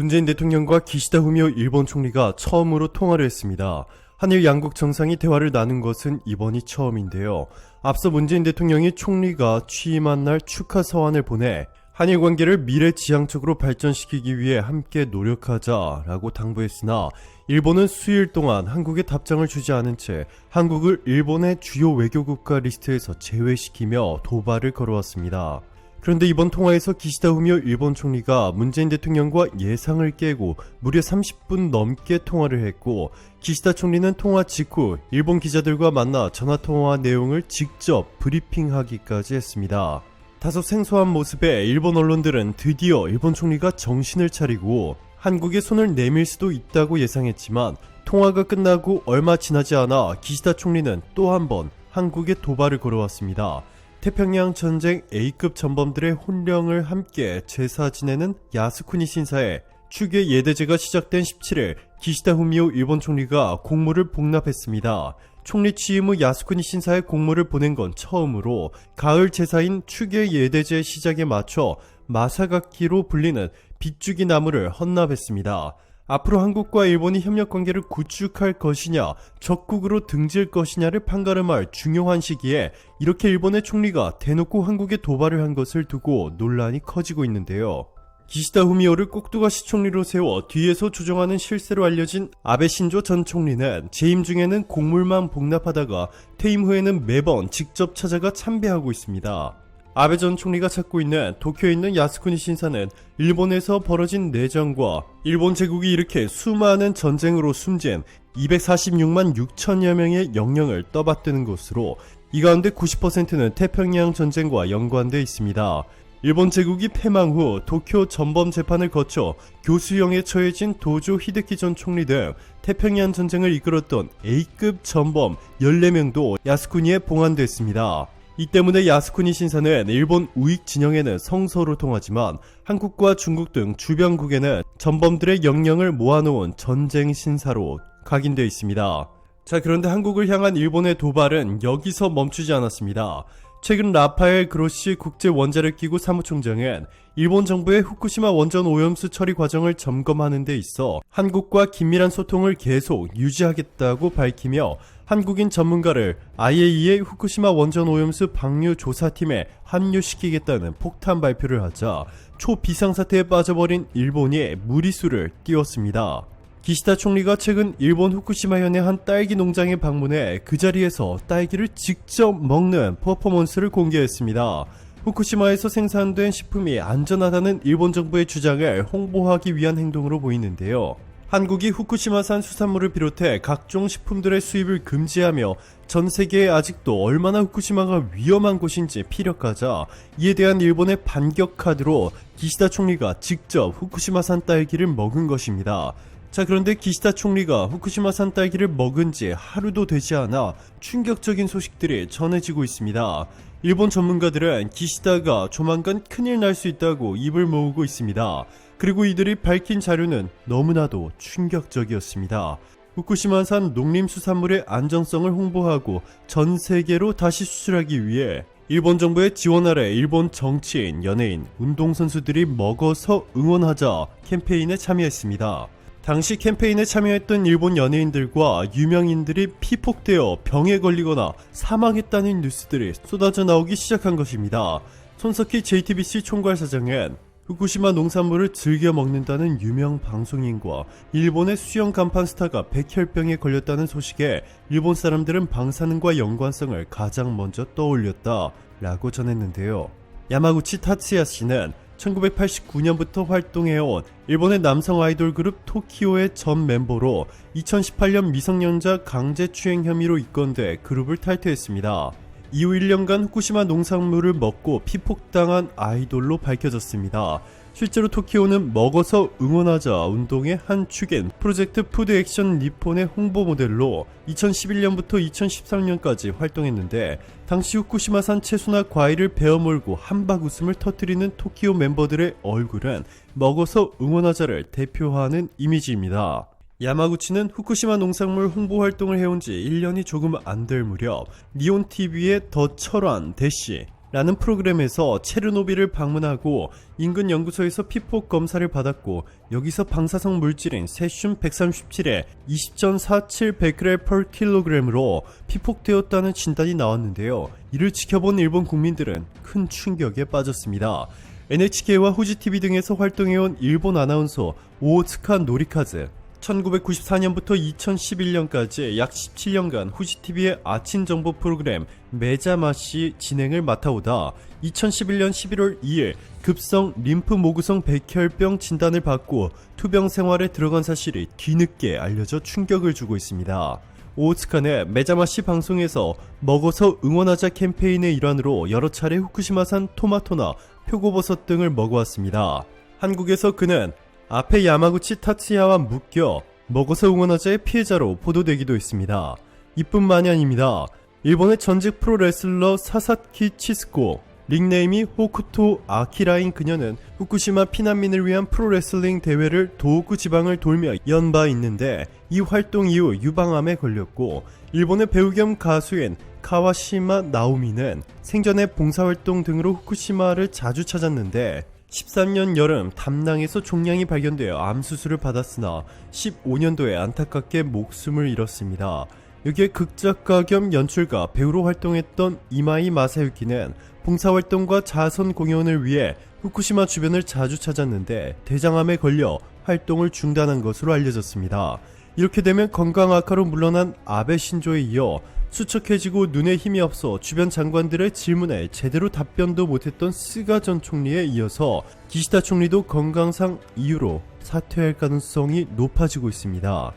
문재인 대통령과 기시다 후미오 일본 총리가 처음으로 통화를 했습니다. 한일 양국 정상이 대화를 나눈 것은 이번이 처음인데요. 앞서 문재인 대통령이 총리가 취임한 날 축하 서한을 보내 한일 관계를 미래지향적으로 발전시키기 위해 함께 노력하자라고 당부했으나 일본은 수일 동안 한국에 답장을 주지 않은 채 한국을 일본의 주요 외교국가 리스트에서 제외시키며 도발을 걸어왔습니다. 그런데 이번 통화에서 기시다 후미오 일본 총리가 문재인 대통령과 예상을 깨고 무려 30분 넘게 통화를 했고, 기시다 총리는 통화 직후 일본 기자들과 만나 전화통화 내용을 직접 브리핑하기까지 했습니다. 다소 생소한 모습에 일본 언론들은 드디어 일본 총리가 정신을 차리고 한국에 손을 내밀 수도 있다고 예상했지만, 통화가 끝나고 얼마 지나지 않아 기시다 총리는 또 한 번 한국에 도발을 걸어왔습니다. 태평양 전쟁 A급 전범들의 혼령을 함께 제사 지내는 야스쿠니 신사에 추계 예대제가 시작된 17일 기시다 후미오 일본 총리가 공물을 복납했습니다. 총리 취임 후 야스쿠니 신사에 공물을 보낸 건 처음으로 가을 제사인 추계 예대제 시작에 맞춰 마사가키로 불리는 빗주기 나무를 헌납했습니다. 앞으로 한국과 일본이 협력관계를 구축할 것이냐, 적국으로 등질 것이냐를 판가름할 중요한 시기에 이렇게 일본의 총리가 대놓고 한국에 도발을 한 것을 두고 논란이 커지고 있는데요. 기시다 후미오를 꼭두가시 총리로 세워 뒤에서 조종하는 실세로 알려진 아베 신조 전 총리는 재임 중에는 공물만 복납하다가 퇴임 후에는 매번 직접 찾아가 참배하고 있습니다. 아베 전 총리가 찾고 있는 도쿄에 있는 야스쿠니 신사는 일본에서 벌어진 내전과 일본 제국이 일으켜 수많은 전쟁으로 숨진 246만 6천여 명의 영령을 떠받드는 곳으로, 이 가운데 90%는 태평양 전쟁과 연관되어 있습니다. 일본 제국이 패망 후 도쿄 전범 재판을 거쳐 교수형에 처해진 도조 히데키 전 총리 등 태평양 전쟁을 이끌었던 A급 전범 14명도 야스쿠니에 봉안됐습니다. 이 때문에 야스쿠니 신사는 일본 우익 진영에는 성서로 통하지만 한국과 중국 등 주변국에는 전범들의 영령을 모아놓은 전쟁 신사로 각인되어 있습니다. 자, 그런데 한국을 향한 일본의 도발은 여기서 멈추지 않았습니다. 최근 라파엘 그로시 국제원자력기구 사무총장은 일본 정부의 후쿠시마 원전 오염수 처리 과정을 점검하는 데 있어 한국과 긴밀한 소통을 계속 유지하겠다고 밝히며, 한국인 전문가를 IAEA 후쿠시마 원전 오염수 방류 조사팀에 합류시키겠다는 폭탄 발표를 하자 초비상사태에 빠져버린 일본이 무리수를 띄웠습니다. 기시다 총리가 최근 일본 후쿠시마현의 한 딸기 농장에 방문해 그 자리에서 딸기를 직접 먹는 퍼포먼스를 공개했습니다. 후쿠시마에서 생산된 식품이 안전하다는 일본 정부의 주장을 홍보하기 위한 행동으로 보이는데요. 한국이 후쿠시마산 수산물을 비롯해 각종 식품들의 수입을 금지하며 전 세계에 아직도 얼마나 후쿠시마가 위험한 곳인지 피력하자, 이에 대한 일본의 반격 카드로 기시다 총리가 직접 후쿠시마산 딸기를 먹은 것입니다. 자, 그런데 기시다 총리가 후쿠시마산 딸기를 먹은 지 하루도 되지 않아 충격적인 소식들이 전해지고 있습니다. 일본 전문가들은 기시다가 조만간 큰일 날 수 있다고 입을 모으고 있습니다. 그리고 이들이 밝힌 자료는 너무나도 충격적이었습니다. 후쿠시마산 농림수산물의 안정성을 홍보하고 전 세계로 다시 수출하기 위해 일본 정부의 지원 아래 일본 정치인, 연예인, 운동선수들이 먹어서 응원하자 캠페인에 참여했습니다. 당시 캠페인에 참여했던 일본 연예인들과 유명인들이 피폭되어 병에 걸리거나 사망했다는 뉴스들이 쏟아져 나오기 시작한 것입니다. 손석희 JTBC 총괄사장은 후쿠시마 농산물을 즐겨 먹는다는 유명 방송인과 일본의 수영 간판 스타가 백혈병에 걸렸다는 소식에 일본 사람들은 방사능과 연관성을 가장 먼저 떠올렸다 라고 전했는데요. 야마구치 타츠야 씨는 1989년부터 활동해온 일본의 남성 아이돌 그룹 토키오의 전 멤버로 2018년 미성년자 강제추행 혐의로 입건돼 그룹을 탈퇴했습니다. 이후 1년간 후쿠시마 농산물을 먹고 피폭당한 아이돌로 밝혀졌습니다. 실제로 토키오는 먹어서 응원하자 운동의 한 축인 프로젝트 푸드 액션 니폰의 홍보 모델로 2011년부터 2013년까지 활동했는데, 당시 후쿠시마산 채소나 과일을 베어물고 한박 웃음을 터뜨리는 토키오 멤버들의 얼굴은 먹어서 응원하자를 대표하는 이미지입니다. 야마구치는 후쿠시마 농산물 홍보 활동을 해온 지 1년이 조금 안 될 무렵 니온TV의 더 철환 대시, 라는 프로그램에서 체르노빌을 방문하고 인근 연구소에서 피폭 검사를 받았고 여기서 방사성 물질인 세슘 137에 20.47 베크렐/kg으로 피폭되었다는 진단이 나왔는데요. 이를 지켜본 일본 국민들은 큰 충격에 빠졌습니다. NHK와 후지TV 등에서 활동해온 일본 아나운서 오오츠카 노리카즈, 1994년부터 2011년까지 약 17년간 후지TV의 아침 정보 프로그램 메자마시 진행을 맡아오다 2011년 11월 2일 급성 림프 모구성 백혈병 진단을 받고 투병 생활에 들어간 사실이 뒤늦게 알려져 충격을 주고 있습니다. 오츠카는 메자마시 방송에서 먹어서 응원하자 캠페인의 일환으로 여러 차례 후쿠시마산 토마토나 표고버섯 등을 먹어왔습니다. 한국에서 그는 앞에 야마구치 타츠야와 묶여 먹어서 응원하자의 피해자로 보도되기도 했습니다. 이뿐만이 아닙니다. 일본의 전직 프로레슬러 사사키 치스코, 닉네임이 호쿠토 아키라인 그녀는 후쿠시마 피난민을 위한 프로레슬링 대회를 도호쿠 지방을 돌며 연 바 있는데 이 활동 이후 유방암에 걸렸고 일본의 배우 겸 가수인 카와시마 나오미는 생전에 봉사활동 등으로 후쿠시마를 자주 찾았는데 13년 여름 담낭에서 종양이 발견되어 암수술을 받았으나 15년도에 안타깝게 목숨을 잃었습니다. 여기에 극작가 겸 연출가, 배우로 활동했던 이마이 마사유키는 봉사활동과 자선 공연을 위해 후쿠시마 주변을 자주 찾았는데 대장암에 걸려 활동을 중단한 것으로 알려졌습니다. 이렇게 되면 건강 악화로 물러난 아베 신조에 이어 수척해지고 눈에 힘이 없어 주변 장관들의 질문에 제대로 답변도 못했던 스가 전 총리에 이어서 기시다 총리도 건강상 이유로 사퇴할 가능성이 높아지고 있습니다.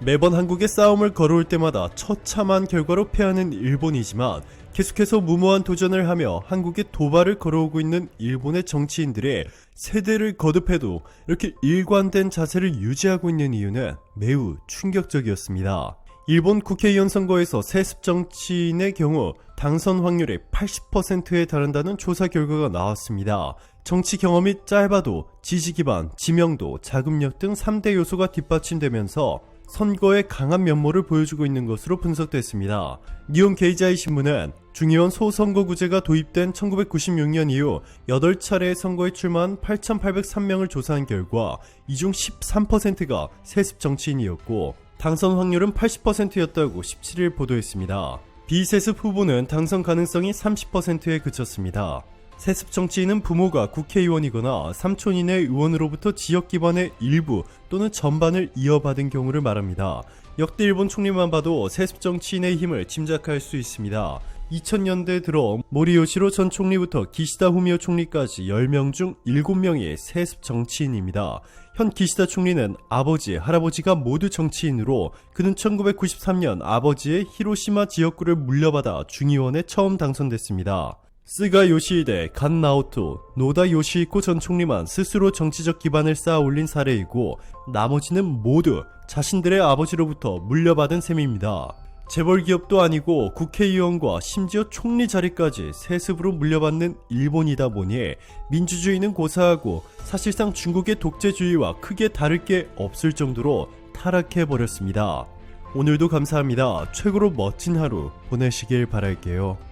매번 한국에 싸움을 걸어올 때마다 처참한 결과로 패하는 일본이지만 계속해서 무모한 도전을 하며 한국에 도발을 걸어오고 있는 일본의 정치인들의 세대를 거듭해도 이렇게 일관된 자세를 유지하고 있는 이유는 매우 충격적이었습니다. 일본 국회의원 선거에서 세습 정치인의 경우 당선 확률이 80%에 달한다는 조사 결과가 나왔습니다. 정치 경험이 짧아도 지지 기반, 지명도, 자금력 등 3대 요소가 뒷받침되면서 선거에 강한 면모를 보여주고 있는 것으로 분석됐습니다. 니혼 게이자이 신문은 중의원 소선거구제가 도입된 1996년 이후 8차례의 선거에 출마한 8,803명을 조사한 결과 이 중 13%가 세습 정치인이었고 당선 확률은 80%였다고 17일 보도했습니다. 비세습 후보는 당선 가능성이 30%에 그쳤습니다. 세습 정치인은 부모가 국회의원이거나 삼촌이네 의원으로부터 지역 기반의 일부 또는 전반을 이어받은 경우를 말합니다. 역대 일본 총리만 봐도 세습 정치인의 힘을 짐작할 수 있습니다. 2000년대 들어 모리요시로 전 총리부터 기시다 후미오 총리까지 10명 중 7명이 세습 정치인입니다. 현 기시다 총리는 아버지, 할아버지가 모두 정치인으로 그는 1993년 아버지의 히로시마 지역구를 물려받아 중의원에 처음 당선됐습니다. 스가 요시히데, 간 나오토, 노다 요시히코 전 총리만 스스로 정치적 기반을 쌓아 올린 사례이고 나머지는 모두 자신들의 아버지로부터 물려받은 셈입니다. 재벌 기업도 아니고 국회의원과 심지어 총리 자리까지 세습으로 물려받는 일본이다 보니 민주주의는 고사하고 사실상 중국의 독재주의와 크게 다를 게 없을 정도로 타락해버렸습니다. 오늘도 감사합니다. 최고로 멋진 하루 보내시길 바랄게요.